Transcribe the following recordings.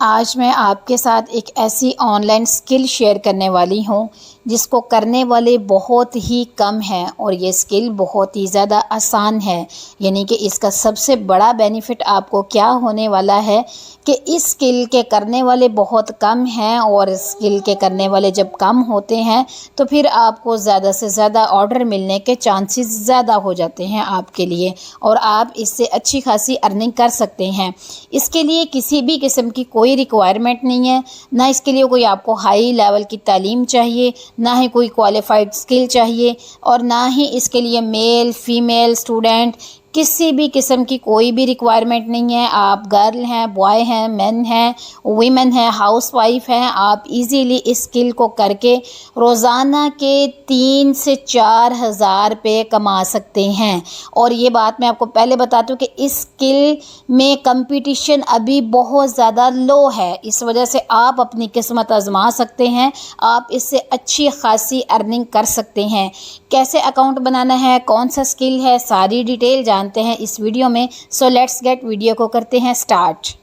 आज मैं आपके साथ एक ऐसी ऑनलाइन स्किल शेयर करने वाली हूँ जिसको करने वाले बहुत ही कम हैं और ये स्किल बहुत ही ज़्यादा आसान है। यानी कि इसका सबसे बड़ा बेनिफिट आपको क्या होने वाला है कि इस स्किल के करने वाले बहुत कम हैं और स्किल के करने वाले जब कम होते हैं तो फिर आपको ज़्यादा से ज़्यादा ऑर्डर मिलने के चांसेस ज़्यादा हो जाते हैं आपके लिए और आप इससे अच्छी खासी अर्निंग कर सकते हैं। इसके लिए किसी भी किस्म की कोई रिक्वायरमेंट नहीं है, ना इसके लिए कोई आपको हाई लेवल की तालीम चाहिए, ना ही कोई क्वालिफाइड स्किल चाहिए और ना ही इसके लिए मेल फीमेल स्टूडेंट किसी भी किस्म की कोई भी रिक्वायरमेंट नहीं है। आप गर्ल हैं, बॉय हैं, मेन हैं, वीमेन हैं, हाउसवाइफ हैं, आप इजीली इस स्किल को करके रोज़ाना के 3 से 4 हज़ार रुपये कमा सकते हैं। और ये बात मैं आपको पहले बताती हूँ कि इस स्किल में कंपटीशन अभी बहुत ज़्यादा लो है, इस वजह से आप अपनी किस्मत आजमा सकते हैं। आप इससे अच्छी खासी अर्निंग कर सकते हैं। कैसे अकाउंट बनाना है, कौन सा स्किल है, सारी डिटेल जानते हैं इस वीडियो में। सो लेट्स गेट वीडियो को करते हैं स्टार्ट।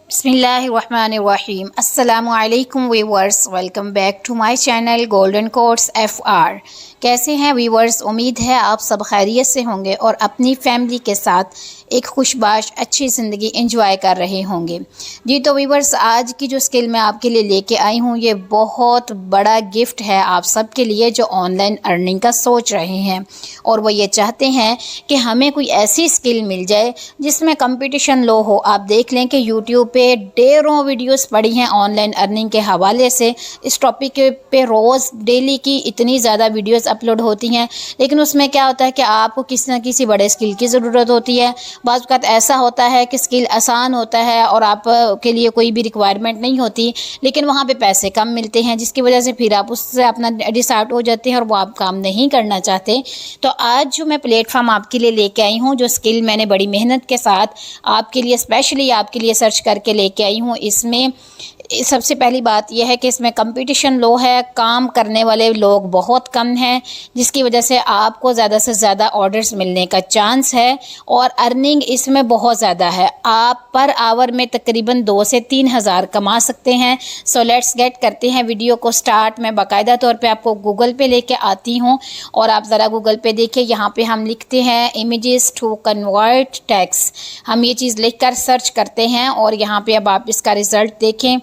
बिस्मिल्लाहिर्रहमानिर्रहीम। अस्सलामु अलैकुम viewers, welcome back to my channel golden course FR। कैसे हैं व्यूअर्स? उम्मीद है आप सब खैरियत से होंगे और अपनी फैमिली के साथ एक खुशबाश अच्छी ज़िंदगी एंजॉय कर रहे होंगे। जी तो व्यूअर्स, आज की जो स्किल मैं आपके लिए लेके आई हूँ ये बहुत बड़ा गिफ्ट है आप सब के लिए जो ऑनलाइन अर्निंग का सोच रहे हैं और वो ये चाहते हैं कि हमें कोई ऐसी स्किल मिल जाए जिसमें कंपटीशन लो हो। आप देख लें कि यूट्यूब पे ढेरों वीडियोस पड़ी हैं ऑनलाइन अर्निंग के हवाले से। इस टॉपिक पे रोज़ डेली की इतनी ज़्यादा वीडियोस अपलोड होती हैं, लेकिन उसमें क्या होता है कि आपको किसी न किसी बड़े स्किल की ज़रूरत होती है। बाज़ वक़्त ऐसा होता है कि स्किल आसान होता है और आप के लिए कोई भी रिक्वायरमेंट नहीं होती, लेकिन वहाँ पे पैसे कम मिलते हैं, जिसकी वजह से फिर आप उससे अपना डिसहार्ट हो जाते हैं और वो आप काम नहीं करना चाहते। तो आज जो मैं प्लेटफॉर्म आपके लिए लेके आई हूँ, जो स्किल मैंने बड़ी मेहनत के साथ आपके लिए स्पेशली आपके लिए सर्च करके लेके आई हूँ, इसमें सबसे पहली बात यह है कि इसमें कंपटीशन लो है, काम करने वाले लोग बहुत कम हैं, जिसकी वजह से आपको ज़्यादा से ज़्यादा ऑर्डर्स मिलने का चांस है और अर्निंग इसमें बहुत ज़्यादा है। आप पर आवर में तकरीबन 2 से 3 हज़ार कमा सकते हैं। सो लेट्स गेट करते हैं वीडियो को स्टार्ट। मैं बाकायदा तौर पे आपको गूगल पे लेके आती हूँ और आप ज़रा गूगल पे देखिए, यहाँ पे हम लिखते हैं इमेजेस टू कन्वर्ट टेक्स्ट। हम ये चीज़ लिख कर सर्च करते हैं और यहाँ पे अब आप इसका रिज़ल्ट देखें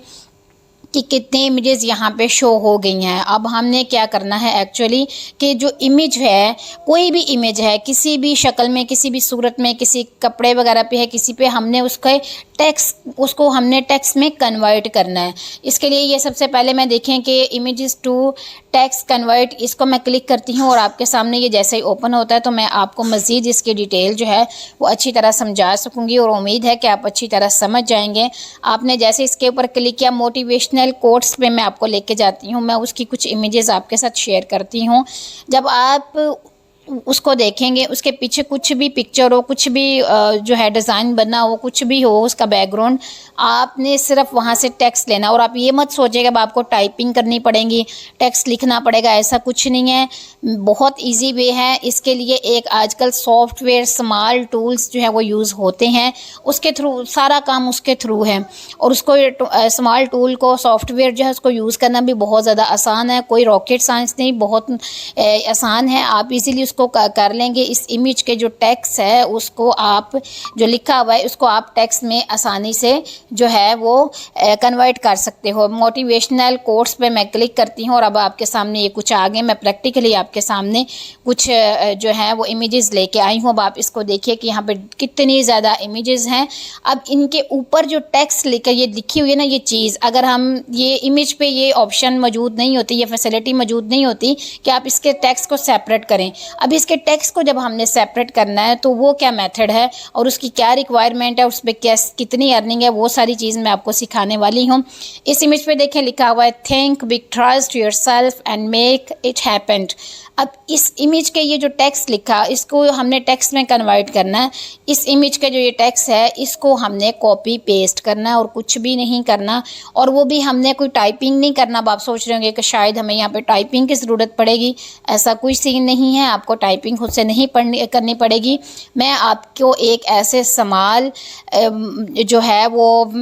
कि कितने इमेजेस यहाँ पे शो हो गई हैं। अब हमने क्या करना है एक्चुअली कि जो इमेज है, कोई भी इमेज है, किसी भी शक्ल में, किसी भी सूरत में, किसी कपड़े वगैरह पे है, किसी पे हमने उसको हमने टेक्स्ट में कन्वर्ट करना है। इसके लिए ये सबसे पहले मैं देखें कि इमेजेस टू टेक्स्ट कन्वर्ट, इसको मैं क्लिक करती हूँ और आपके सामने ये जैसे ही ओपन होता है तो मैं आपको मज़ीद इसकी डिटेल जो है वो अच्छी तरह समझा सकूँगी और उम्मीद है कि आप अच्छी तरह समझ जाएंगे। आपने जैसे इसके ऊपर क्लिक किया, मोटिवेशनल कोट्स पे मैं आपको लेके जाती हूँ, मैं उसकी कुछ इमेजेस आपके साथ शेयर करती हूँ। जब आप उसको देखेंगे, उसके पीछे कुछ भी पिक्चर हो, कुछ भी जो है डिज़ाइन बना हो, कुछ भी हो उसका बैकग्राउंड, आपने सिर्फ वहाँ से टेक्स्ट लेना। और आप ये मत सोचिएगा अब आपको टाइपिंग करनी पड़ेगी, टेक्स्ट लिखना पड़ेगा, ऐसा कुछ नहीं है। बहुत इजी वे है। इसके लिए एक आजकल सॉफ्टवेयर स्मॉल टूल्स जो है वो यूज़ होते हैं, उसके थ्रू सारा काम उसके थ्रू है और उसको स्मॉल टूल को सॉफ्टवेयर जो है उसको यूज़ करना भी बहुत ज़्यादा आसान है। कोई रॉकेट साइंस नहीं, बहुत आसान है। आप इजीली उसको कर लेंगे। इस इमेज के जो टेक्स्ट है उसको आप जो लिखा हुआ है उसको आप टेक्स्ट में आसानी से जो है वो कन्वर्ट कर सकते हो। मोटिवेशनल कोट्स पे मैं क्लिक करती हूँ और अब आपके सामने ये कुछ आ गए। मैं प्रैक्टिकली आपके सामने कुछ जो है वो इमेजेस लेके आई हूँ। अब आप इसको देखिए कि यहाँ पे कितनी ज़्यादा इमेजेस हैं। अब इनके ऊपर जो टेक्स्ट लिखा ये लिखी हुई है ना, ये चीज़ अगर हम ये इमेज पे ये ऑप्शन मौजूद नहीं होती, ये फैसिलिटी मौजूद नहीं होती कि आप इसके टेक्स्ट को सेपरेट करें। अब इसके टेक्स्ट को जब हमने सेपरेट करना है तो वो क्या मेथड है और उसकी क्या रिक्वायरमेंट है, उस पर क्या कितनी अर्निंग है, वो सारी चीज़ मैं आपको सिखाने वाली हूँ। इस इमेज पे देखें लिखा हुआ है think big, trust yourself and make it happen. अब इस इमेज के ये जो टेक्स्ट लिखा इसको हमने टेक्स्ट में कन्वर्ट करना है। इस इमेज का जो ये टेक्स्ट है इसको हमने कॉपी पेस्ट करना है और कुछ भी नहीं करना, और वो भी हमने कोई टाइपिंग नहीं करना। अब आप सोच रहे होंगे कि शायद हमें यहाँ पे टाइपिंग की ज़रूरत पड़ेगी, ऐसा कोई सीन नहीं है। आपको आपको टाइपिंग खुद से नहीं करनी पड़ेगी। मैं आपको एक ऐसे स्मॉल जो है वो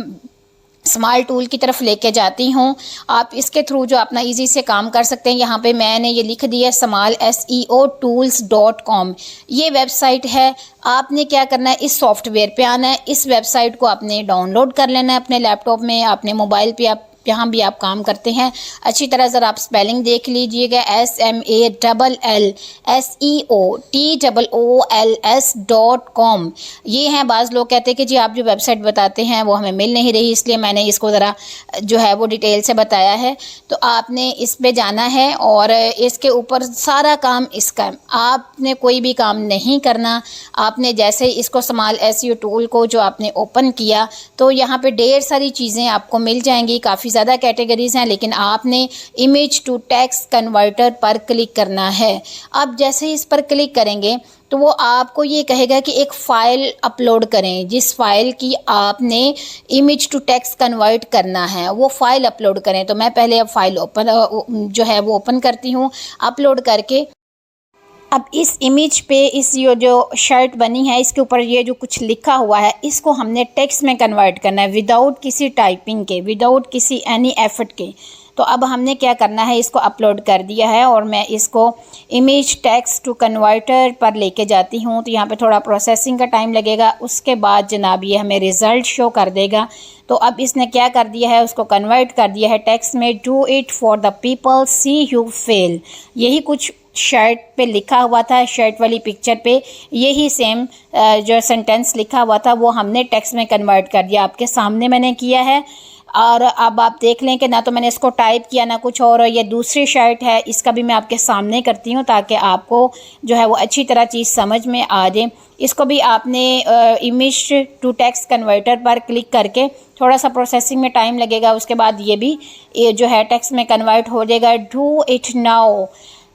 स्मॉल टूल की तरफ लेके जाती हूँ। आप इसके थ्रू जो अपना इजी से काम कर सकते हैं। यहाँ पे मैंने ये लिख दिया स्मॉल SEOtools.com, ये वेबसाइट है। आपने क्या करना है, इस सॉफ्टवेयर पे आना है, इस वेबसाइट को आपने डाउनलोड कर लेना है अपने लैपटॉप में, अपने मोबाइल पे, आप जहाँ भी आप काम करते हैं। अच्छी तरह ज़रा आप स्पेलिंग देख लीजिएगा, SMALLSEOTOOLS.com। ये हैं, बाज़ लोग कहते हैं कि जी आप जो वेबसाइट बताते हैं वो हमें मिल नहीं रही, इसलिए मैंने इसको ज़रा जो है वो डिटेल से बताया है। तो आपने इस पे जाना है और इसके ऊपर सारा काम इसका, आपने कोई भी काम नहीं करना। आपने जैसे इसको स्मॉल SEO टूल को जो आपने ओपन किया तो यहाँ पे ढेर सारी चीज़ें आपको मिल जाएंगी, काफ़ी ज़्यादा कैटेगरीज़ हैं, लेकिन आपने इमेज टू टेक्स्ट कन्वर्टर पर क्लिक करना है। अब जैसे ही इस पर क्लिक करेंगे तो वो आपको ये कहेगा कि एक फ़ाइल अपलोड करें, जिस फाइल की आपने इमेज टू टेक्स्ट कन्वर्ट करना है वो फ़ाइल अपलोड करें। तो मैं पहले अब फाइल जो है वो ओपन करती हूँ। अपलोड करके अब इस इमेज पे इस ये जो शर्ट बनी है इसके ऊपर ये जो कुछ लिखा हुआ है इसको हमने टेक्स्ट में कन्वर्ट करना है, विदाउट किसी टाइपिंग के, विदाउट किसी एनी एफर्ट के। तो अब हमने क्या करना है, इसको अपलोड कर दिया है और मैं इसको इमेज टेक्स्ट टू कन्वर्टर पर लेके जाती हूँ। तो यहाँ पे थोड़ा प्रोसेसिंग का टाइम लगेगा, उसके बाद जनाब ये हमें रिज़ल्ट शो कर देगा। तो अब इसने क्या कर दिया है, उसको कन्वर्ट कर दिया है टेक्स्ट में। Do it for the people see you fail, यही कुछ शर्ट पे लिखा हुआ था, शर्ट वाली पिक्चर पे यही सेम जो सेंटेंस लिखा हुआ था वो हमने टेक्स्ट में कन्वर्ट कर दिया। आपके सामने मैंने किया है और अब आप देख लें कि ना तो मैंने इसको टाइप किया ना कुछ और। ये दूसरी शर्ट है, इसका भी मैं आपके सामने करती हूँ ताकि आपको जो है वो अच्छी तरह चीज़ समझ में आ जाए। इसको भी आपने इमेज टू टेक्स्ट कन्वर्टर पर क्लिक करके थोड़ा सा प्रोसेसिंग में टाइम लगेगा, उसके बाद ये जो है टेक्स्ट में कन्वर्ट हो जाएगा। Do it now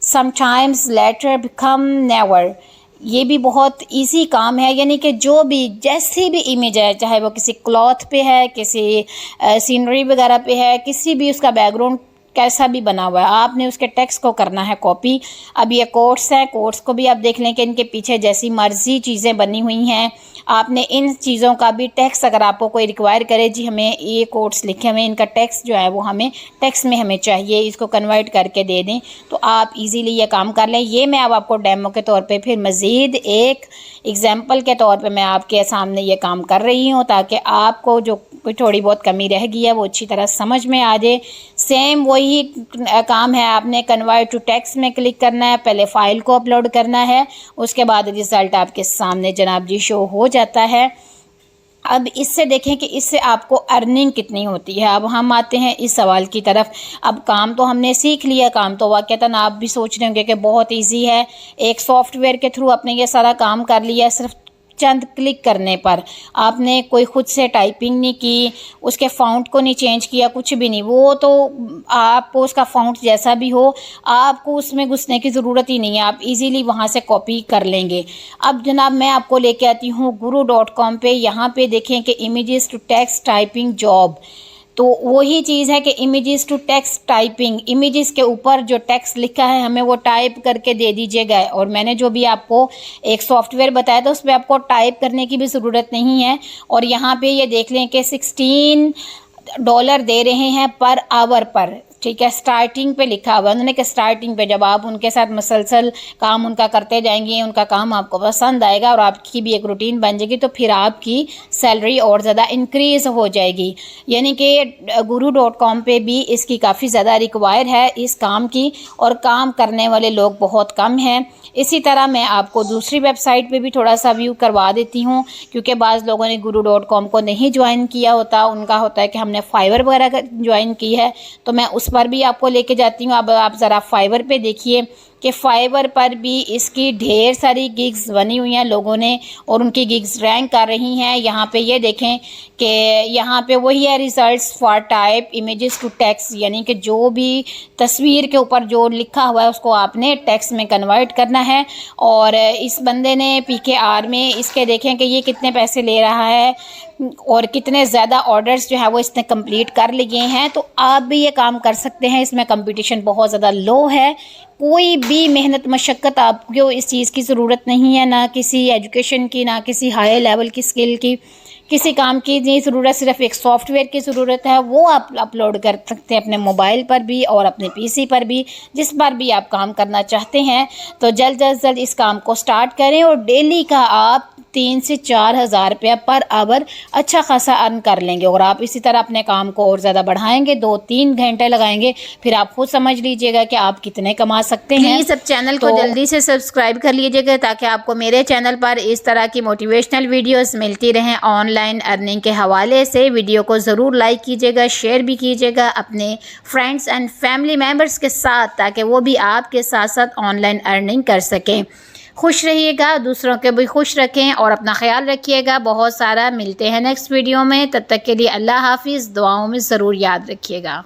sometimes letter become never, ये भी बहुत इजी काम है। यानी कि जो भी जैसी भी इमेज है, चाहे वो किसी क्लॉथ पे है, किसी सीनरी वगैरह पे है, किसी भी उसका बैकग्राउंड कैसा भी बना हुआ है, आपने उसके टेक्स्ट को करना है कॉपी। अब ये कोट्स हैं, कोट्स को भी आप देख लें कि इनके पीछे जैसी मर्जी चीज़ें बनी हुई हैं। आपने इन चीज़ों का भी टेक्स्ट, अगर आपको कोई रिक्वायर करे जी हमें ये कोट्स लिखे हुए, इनका टेक्स्ट जो है वो हमें टेक्स्ट में हमें चाहिए, इसको कन्वर्ट करके दे दें, तो आप इजीली ये काम कर लें। ये मैं अब आपको डेमो के तौर पे फिर मज़ीद एक एग्जांपल के तौर पे मैं आपके सामने ये काम कर रही हूँ ताकि आपको जो कोई थोड़ी बहुत कमी रह गई है वो अच्छी तरह समझ में आ जाए। सेम वही काम है, आपने कन्वर्ट टू टेक्स्ट में क्लिक करना है, पहले फ़ाइल को अपलोड करना है, उसके बाद रिज़ल्ट आपके सामने जनाब जी शो हो जाता है। अब इससे देखें कि इससे आपको अर्निंग कितनी होती है। अब हम आते हैं इस सवाल की तरफ। अब काम तो हमने सीख लिया, काम तो वाक़तन आप भी सोच रहे होंगे कि बहुत इजी है, एक सॉफ्टवेयर के थ्रू आपने ये सारा काम कर लिया, सिर्फ चंद क्लिक करने पर। आपने कोई खुद से टाइपिंग नहीं की, उसके फ़ॉन्ट को नहीं चेंज किया, कुछ भी नहीं। वो तो आपको उसका फ़ॉन्ट जैसा भी हो, आपको उसमें घुसने की ज़रूरत ही नहीं है, आप इजीली वहाँ से कॉपी कर लेंगे। अब जनाब मैं आपको लेके आती हूँ guru.com पे। यहाँ पे देखें कि images to text typing job, तो वही चीज़ है कि images to text typing, images के ऊपर जो टेक्स्ट लिखा है हमें वो टाइप करके दे दीजिएगा। और मैंने जो भी आपको एक सॉफ्टवेयर बताया था उस पर आपको टाइप करने की भी ज़रूरत नहीं है। और यहाँ पे ये देख लें कि $16 दे रहे हैं पर आवर पर, ठीक है। स्टार्टिंग पे लिखा हुआ है उन्होंने कि स्टार्टिंग पे जब आप उनके साथ मसलसल काम उनका करते जाएंगे, उनका काम आपको पसंद आएगा और आपकी भी एक रूटीन बन जाएगी, तो फिर आपकी सैलरी और ज़्यादा इंक्रीज़ हो जाएगी। यानी कि guru.com पे भी इसकी काफ़ी ज़्यादा रिक्वायर है इस काम की, और काम करने वाले लोग बहुत कम हैं। इसी तरह मैं आपको दूसरी वेबसाइट पे भी थोड़ा सा व्यू करवा देती हूँ, क्योंकि बाज़ लोगों ने guru.com को नहीं ज्वाइन किया होता, उनका होता है कि हमने फाइवर वगैरह ज्वाइन की है, तो मैं उस पर भी आपको लेके जाती हूँ। अब आप ज़रा फाइवर पे देखिए कि फाइवर पर भी इसकी ढेर सारी गिग्स बनी हुई हैं लोगों ने, और उनकी गिग्स रैंक कर रही हैं। यहाँ पे ये देखें कि यहाँ पे वही है, results for type images to text, यानी कि जो भी तस्वीर के ऊपर जो लिखा हुआ है उसको आपने टेक्स्ट में कन्वर्ट करना है। और इस बंदे ने PKR में इसके देखें कि ये कितने पैसे ले रहा है और कितने ज़्यादा ऑर्डर्स जो है वो इसने कंप्लीट कर लिए हैं। तो आप भी ये काम कर सकते हैं, इसमें कंपटीशन बहुत ज़्यादा लो है, कोई भी मेहनत मशक्क़त आपको इस चीज़ की ज़रूरत नहीं है, ना किसी एजुकेशन की, ना किसी हाई लेवल की स्किल की, किसी काम की नहीं ज़रूरत, सिर्फ़ एक सॉफ्टवेयर की ज़रूरत है। वो आप अपलोड कर सकते हैं अपने मोबाइल पर भी और अपने पीसी पर भी, जिस पर भी आप काम करना चाहते हैं। तो जल्द इस काम को स्टार्ट करें और डेली का आप 3 से 4 हज़ार रुपया पर आवर अच्छा खासा अर्न कर लेंगे। और आप इसी तरह अपने काम को और ज़्यादा बढ़ाएंगे, 2-3 घंटे लगाएंगे, फिर आप खुद समझ लीजिएगा कि आप कितने कमा सकते हैं। प्लीज़ अब चैनल को जल्दी से सब्सक्राइब कर लीजिएगा ताकि आपको मेरे चैनल पर इस तरह की मोटिवेशनल वीडियोस मिलती रहें ऑनलाइन अर्निंग के हवाले से। वीडियो को ज़रूर लाइक कीजिएगा, शेयर भी कीजिएगा अपने फ्रेंड्स एंड फैमिली मेम्बर्स के साथ, ताकि वो भी आपके साथ साथ ऑनलाइन अर्निंग कर सकें। खुश रहिएगा, दूसरों के भी खुश रखें और अपना ख्याल रखिएगा बहुत सारा। मिलते हैं नेक्स्ट वीडियो में, तब तक के लिए अल्लाह हाफिज़। दुआओं में ज़रूर याद रखिएगा।